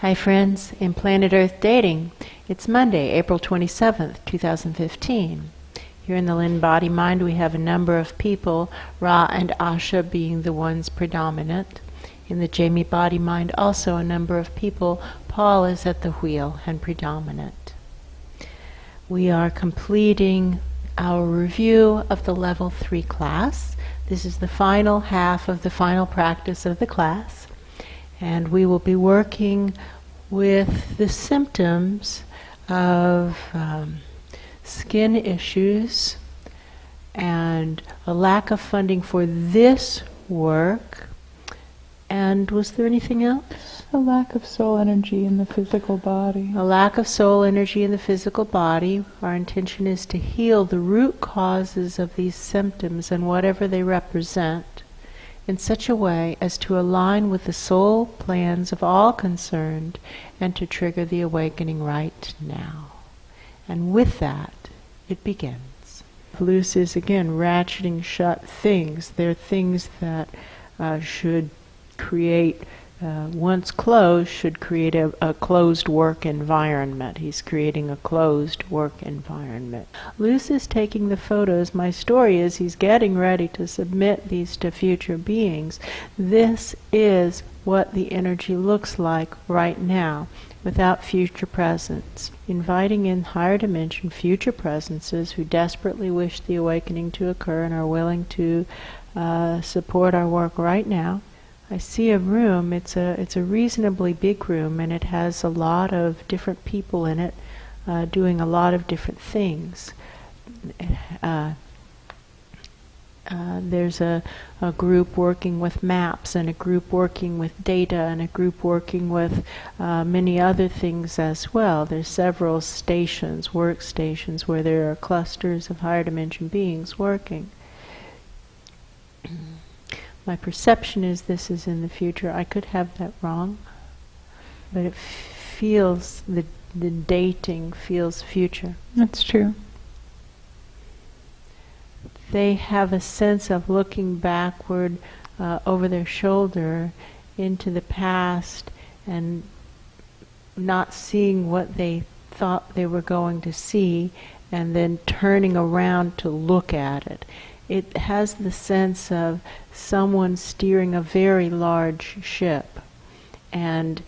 Hi friends, in Planet Earth Dating, it's Monday, April 27th, 2015. Here in the Lynn-Body-Mind we have a number of people, Ra and Asha being the ones predominant. In the Jamie-Body-Mind also a number of people, Paul is at the wheel and predominant. We are completing our review of the Level 3 class. This is the final half of the final practice of the class. And we will be working with the symptoms of skin issues and a lack of funding for this work. And was there anything else? A lack of soul energy in the physical body. A lack of soul energy in the physical body. Our intention is to heal the root causes of these symptoms and whatever they represent, in such a way as to align with the soul plans of all concerned and to trigger the awakening right now. And with that, it begins. Luce is again ratcheting shut things. They're things that should create, once closed, should create a closed work environment. He's creating a closed work environment. Luce is taking the photos. My story is he's getting ready to submit these to future beings. This is what the energy looks like right now, without future presence. Inviting in higher dimension future presences who desperately wish the awakening to occur and are willing to support our work right now. I see a room. It's a reasonably big room, and it has a lot of different people in it doing a lot of different things. There's a group working with maps, and a group working with data, and a group working with many other things as well. There's several stations, workstations, where there are clusters of higher dimension beings working. My perception is this is in the future. I could have that wrong, but it feels, the dating feels future. That's true. They have a sense of looking backward over their shoulder into the past and not seeing what they thought they were going to see, and then turning around to look at it. It has the sense of someone steering a very large ship, and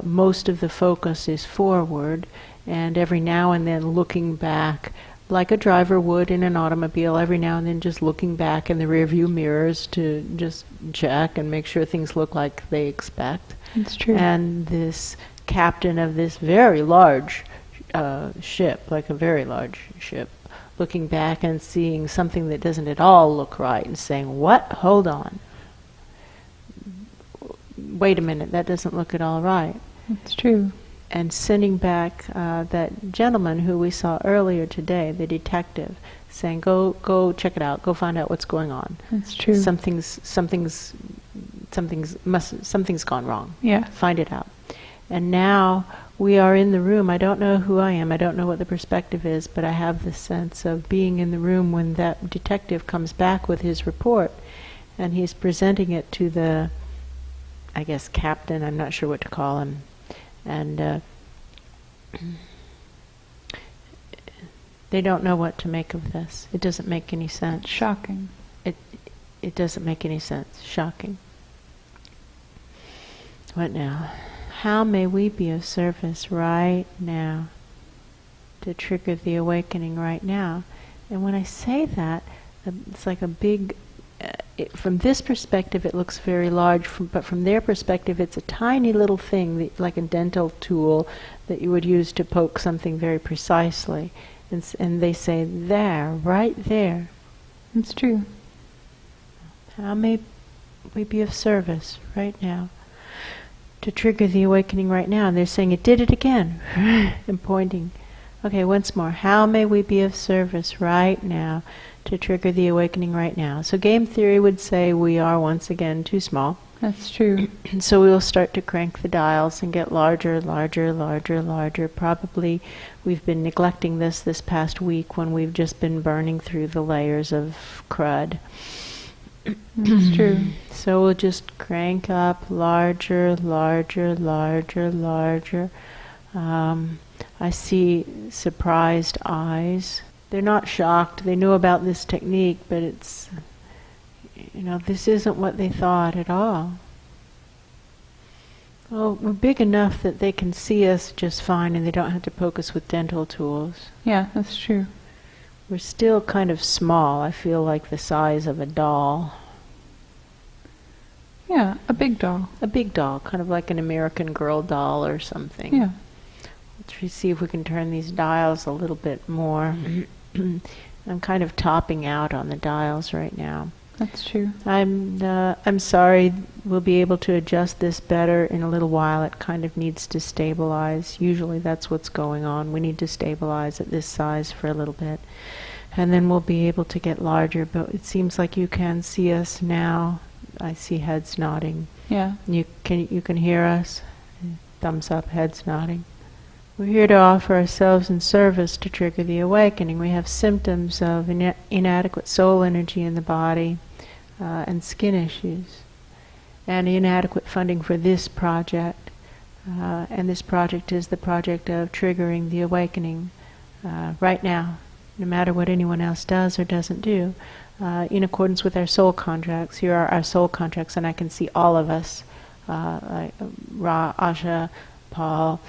most of the focus is forward, and every now and then looking back, like a driver would in an automobile, every now and then just looking back in the rearview mirrors to just check and make sure things look like they expect. It's true. And this captain of this very large ship, like a very large ship, looking back and seeing something that doesn't at all look right and saying, "What? Hold on. Wait a minute, that doesn't look at all right." It's true. And sending back that gentleman who we saw earlier today, the detective, saying, "Go check it out. Go find out what's going on." That's true. Something's gone wrong. Yeah. Find it out. And now we are in the room. I don't know who I am. I don't know what the perspective is, but I have the sense of being in the room when that detective comes back with his report, and he's presenting it to the, I guess, captain. I'm not sure what to call him. And they don't know what to make of this. It doesn't make any sense. Shocking. It doesn't make any sense. Shocking. What now? How may we be of service right now to trigger the awakening right now? And when I say that, it's like a big, from this perspective it looks very large, but from their perspective it's a tiny little thing, like a dental tool that you would use to poke something very precisely. And they say, there, right there. It's true. How may we be of service right now to trigger the awakening right now? And they're saying, it did it again, and pointing. Okay, once more. How may we be of service right now to trigger the awakening right now? So game theory would say we are once again too small. That's true. So we will start to crank the dials and get larger, larger, larger, larger. Probably we've been neglecting this past week when we've just been burning through the layers of crud. That's true. So we'll just crank up larger, larger, larger, larger. I see surprised eyes. They're not shocked. They know about this technique, but it's, this isn't what they thought at all. Well, we're big enough that they can see us just fine and they don't have to poke us with dental tools. Yeah, that's true. We're still kind of small. I feel like the size of a doll. Yeah, a big doll. A big doll, kind of like an American Girl doll or something. Yeah. Let's see if we can turn these dials a little bit more. I'm kind of topping out on the dials right now. That's true. I'm sorry. We'll be able to adjust this better in a little while. It kind of needs to stabilize. Usually that's what's going on. We need to stabilize at this size for a little bit. And then we'll be able to get larger. But it seems like you can see us now. I see heads nodding. Yeah. You can hear us? Thumbs up, heads nodding. We're here to offer ourselves in service to trigger the awakening. We have symptoms of inadequate soul energy in the body and skin issues, and inadequate funding for this project. And this project is the project of triggering the awakening right now, no matter what anyone else does or doesn't do, in accordance with our soul contracts. Here are our soul contracts, and I can see all of us, Ra, Asha, Paul,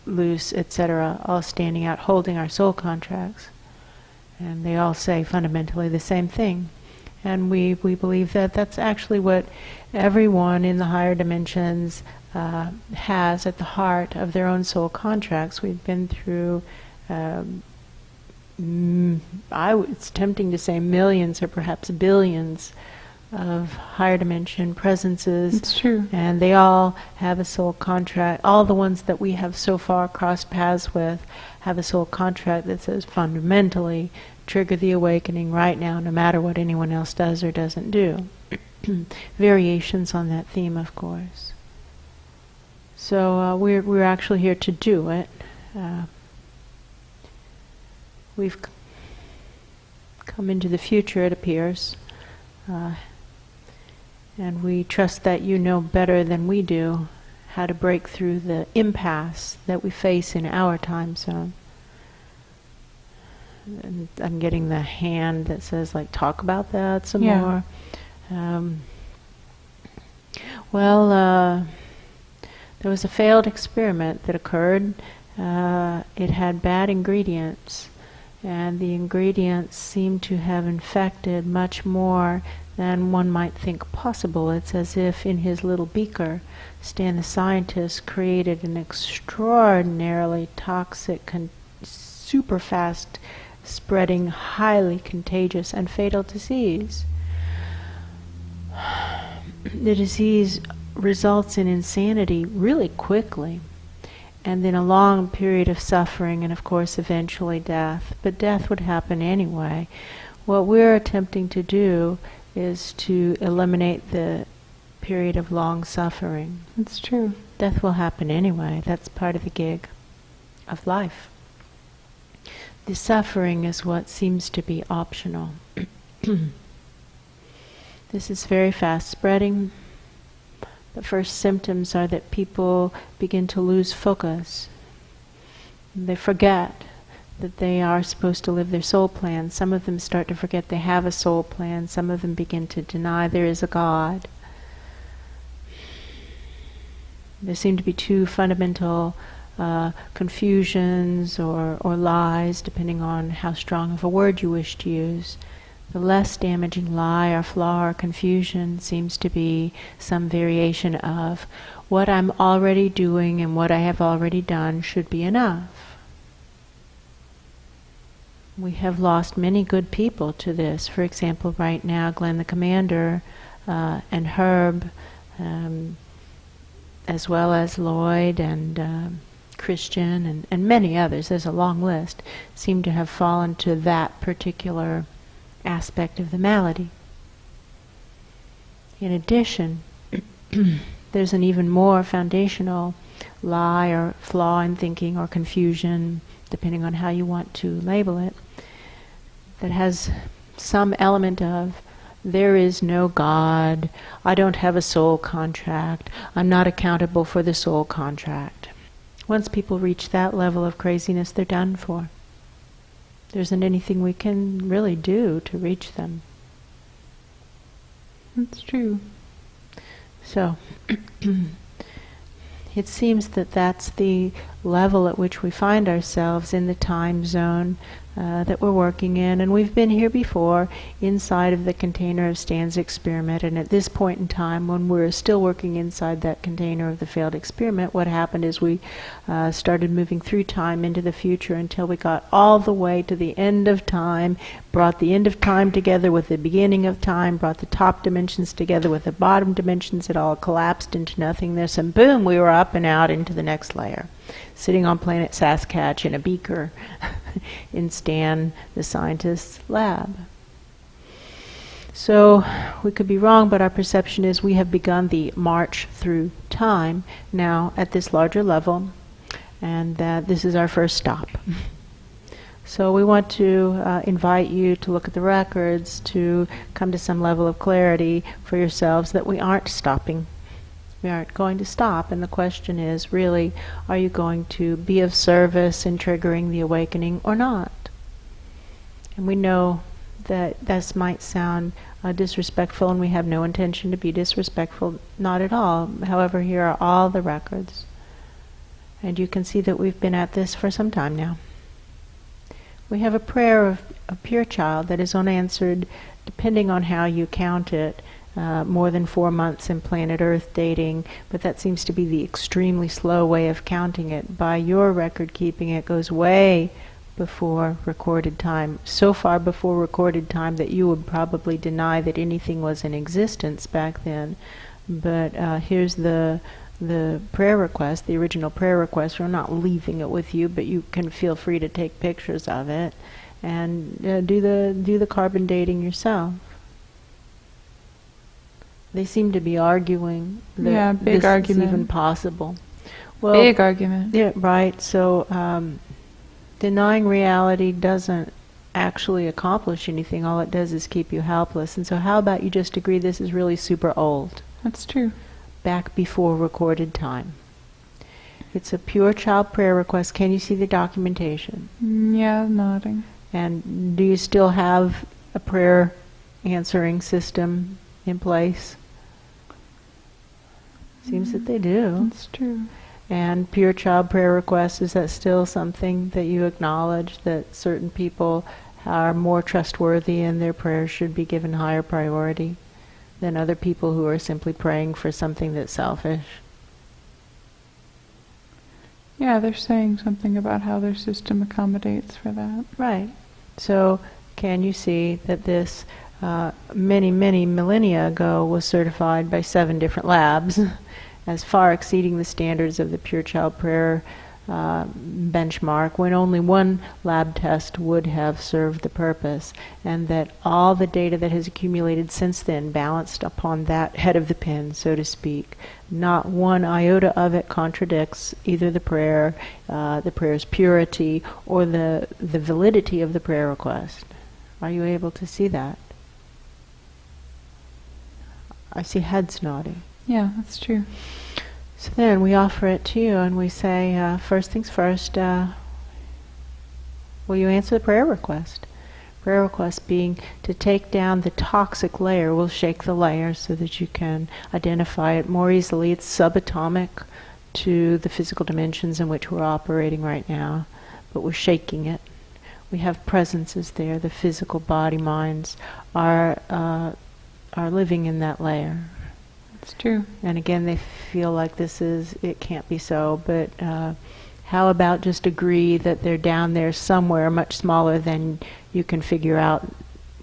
Luce, etc., all standing out holding our soul contracts. And they all say fundamentally the same thing. And we believe that that's actually what everyone in the higher dimensions has at the heart of their own soul contracts. We've been through, it's tempting to say millions or perhaps billions of higher dimension presences. It's true. And they all have a soul contract. All the ones that we have so far crossed paths with have a soul contract that says fundamentally trigger the awakening right now, no matter what anyone else does or doesn't do. Variations on that theme, of course. So we're actually here to do it. We've come into the future, it appears. And we trust that you know better than we do how to break through the impasse that we face in our time zone. And I'm getting the hand that says, like, talk about that some more. There was a failed experiment that occurred. It had bad ingredients, and the ingredients seemed to have infected much more than one might think possible. It's as if in his little beaker, Stan the scientist created an extraordinarily toxic, super fast spreading, highly contagious and fatal disease. The disease results in insanity really quickly, and then a long period of suffering, and of course eventually death. But death would happen anyway. What we're attempting to do is to eliminate the period of long suffering. It's true. Death will happen anyway. That's part of the gig of life. The suffering is what seems to be optional. This is very fast spreading. The first symptoms are that people begin to lose focus. They forget that they are supposed to live their soul plan. Some of them start to forget they have a soul plan. Some of them begin to deny there is a God. There seem to be two fundamental confusions or lies, depending on how strong of a word you wish to use. The less damaging lie or flaw or confusion seems to be some variation of what I'm already doing and what I have already done should be enough. We have lost many good people to this. For example, right now, Glenn the Commander and Herb, as well as Lloyd and Christian and many others, there's a long list, seem to have fallen to that particular aspect of the malady. In addition, there's an even more foundational lie or flaw in thinking or confusion, depending on how you want to label it, that has some element of there is no God, I don't have a soul contract, I'm not accountable for the soul contract. Once people reach that level of craziness, they're done for. There isn't anything we can really do to reach them. That's true. So, it seems that that's the level at which we find ourselves in the time zone that we're working in, and we've been here before inside of the container of Stan's experiment, and at this point in time when we're still working inside that container of the failed experiment, what happened is we started moving through time into the future until we got all the way to the end of time, brought the end of time together with the beginning of time, brought the top dimensions together with the bottom dimensions, it all collapsed into nothingness, and boom, we were up and out into the next layer, sitting on planet Saskatch in a beaker in Stan, the scientist's lab. So we could be wrong, but our perception is we have begun the march through time now at this larger level, and that this is our first stop. So we want to invite you to look at the records, to come to some level of clarity for yourselves that we aren't stopping. We aren't going to stop, and the question is really, are you going to be of service in triggering the awakening or not? And we know that this might sound disrespectful, and we have no intention to be disrespectful, not at all. However, here are all the records, and you can see that we've been at this for some time now. We have a prayer of a pure child that is unanswered, depending on how you count it, more than 4 months in planet Earth dating, but that seems to be the extremely slow way of counting it. By your record keeping, it goes way before recorded time, so far before recorded time that you would probably deny that anything was in existence back then. But here's the prayer request, the original prayer request. We're not leaving it with you, but you can feel free to take pictures of it and do the carbon dating yourself. They seem to be arguing that big this argument. is even possible. Well, Big argument. yeah, right. So denying reality doesn't actually accomplish anything. All it does is keep you helpless. And so how about you just agree this is really super old? That's true. Back before recorded time. It's a pure child prayer request. Can you see the documentation? Yeah, nodding. And do you still have a prayer answering system in place? Seems that they do. That's true. And pure child prayer requests, is that still something that you acknowledge, that certain people are more trustworthy and their prayers should be given higher priority than other people who are simply praying for something that's selfish? Yeah, they're saying something about how their system accommodates for that. Right. So can you see that this many, many millennia ago was certified by 7 different labs as far exceeding the standards of the pure child prayer benchmark, when only one lab test would have served the purpose, and that all the data that has accumulated since then, balanced upon that head of the pin, so to speak, not one iota of it contradicts either the prayer's purity, or the validity of the prayer request. Are you able to see that? I see heads nodding. Yeah, that's true. So then we offer it to you and we say, first things first, will you answer the prayer request? Prayer request being to take down the toxic layer. We'll shake the layer so that you can identify it more easily. It's subatomic to the physical dimensions in which we're operating right now, but we're shaking it. We have presences there. The physical body minds are living in that layer. It's true. And again, they feel like it can't be so, but how about just agree that they're down there somewhere much smaller than you can figure out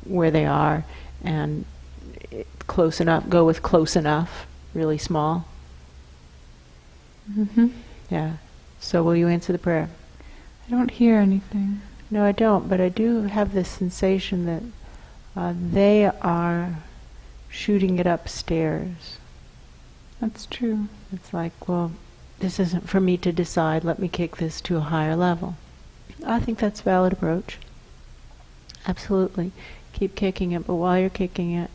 where they are, and close enough, go with close enough, really small. Mm-hmm. Yeah. So will you answer the prayer? I don't hear anything. No, I don't, but I do have this sensation that they are shooting it upstairs. That's true. It's like, well, this isn't for me to decide. Let me kick this to a higher level. I think that's a valid approach. Absolutely. Keep kicking it, but while you're kicking it,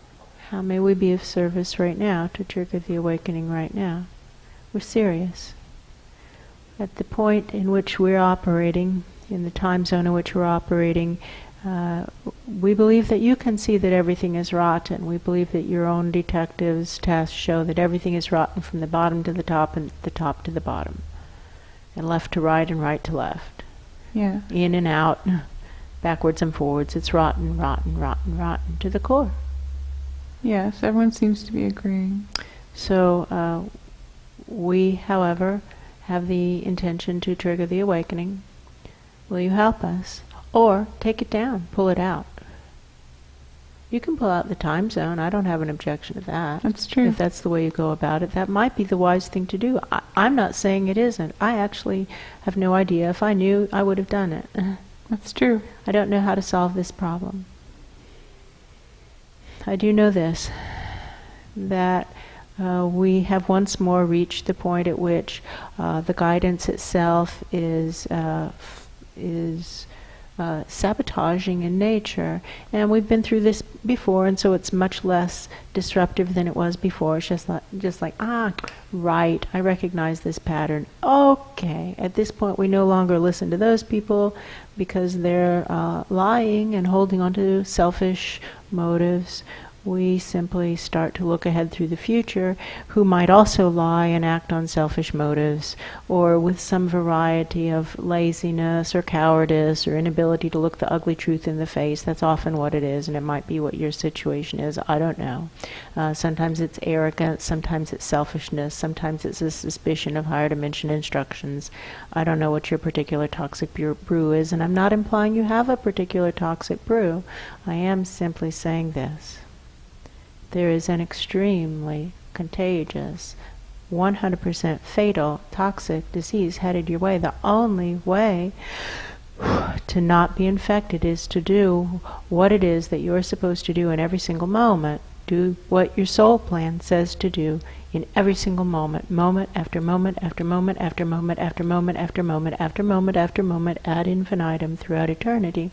How may we be of service right now to trigger the awakening right now? We're serious. At the point in which we're operating, in the time zone in which we're operating, we believe that you can see that everything is rotten. We believe that your own detective's tests show that everything is rotten from the bottom to the top and the top to the bottom. And left to right and right to left. Yeah. In and out, backwards and forwards. It's rotten, rotten, rotten, rotten to the core. Yes, everyone seems to be agreeing. So we, however, have the intention to trigger the awakening. Will you help us? Or take it down, pull it out. You can pull out the time zone. I don't have an objection to that. That's true. If that's the way you go about it, that might be the wise thing to do. I'm not saying it isn't. I actually have no idea. If I knew, I would have done it. That's true. I don't know how to solve this problem. I do know this, that we have once more reached the point at which the guidance itself is sabotaging in nature, and we've been through this before, and so it's much less disruptive than it was before. It's just like right, I recognize this pattern. Okay, at this point we no longer listen to those people because they're lying and holding on to selfish motives. We simply start to look ahead through the future, who might also lie and act on selfish motives, or with some variety of laziness or cowardice or inability to look the ugly truth in the face. That's often what it is, and it might be what your situation is. I don't know. Sometimes it's arrogance, sometimes it's selfishness, sometimes it's a suspicion of higher dimension instructions. I don't know what your particular toxic brew is, and I'm not implying you have a particular toxic brew. I am simply saying this. There is an extremely contagious, 100% fatal, toxic disease headed your way. The only way to not be infected is to do what it is that you're supposed to do in every single moment. Do what your soul plan says to do in every single moment, moment after moment after moment after moment after moment after moment after moment after moment ad infinitum throughout eternity.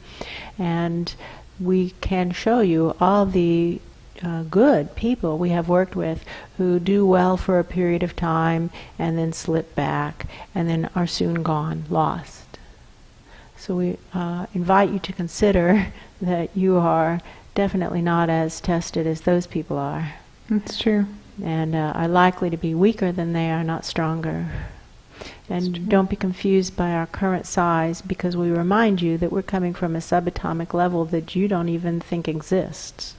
And we can show you all the good people we have worked with who do well for a period of time and then slip back and then are soon gone, lost. So we invite you to consider that you are definitely not as tested as those people are. That's true. And are likely to be weaker than they are, not stronger. And don't be confused by our current size, because we remind you that we're coming from a subatomic level that you don't even think exists.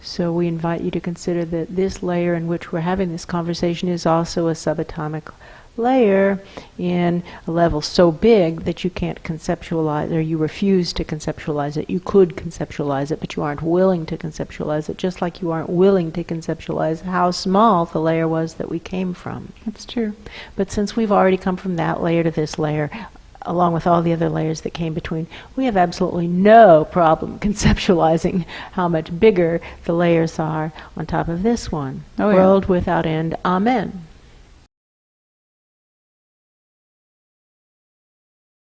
So we invite you to consider that this layer in which we're having this conversation is also a subatomic layer in a level so big that you can't conceptualize, or you refuse to conceptualize it. You could conceptualize it, but you aren't willing to conceptualize it, just like you aren't willing to conceptualize how small the layer was that we came from. That's true. But since we've already come from that layer to this layer, along with all the other layers that came between, we have absolutely no problem conceptualizing how much bigger the layers are on top of this one. Oh, yeah. World without end. Amen.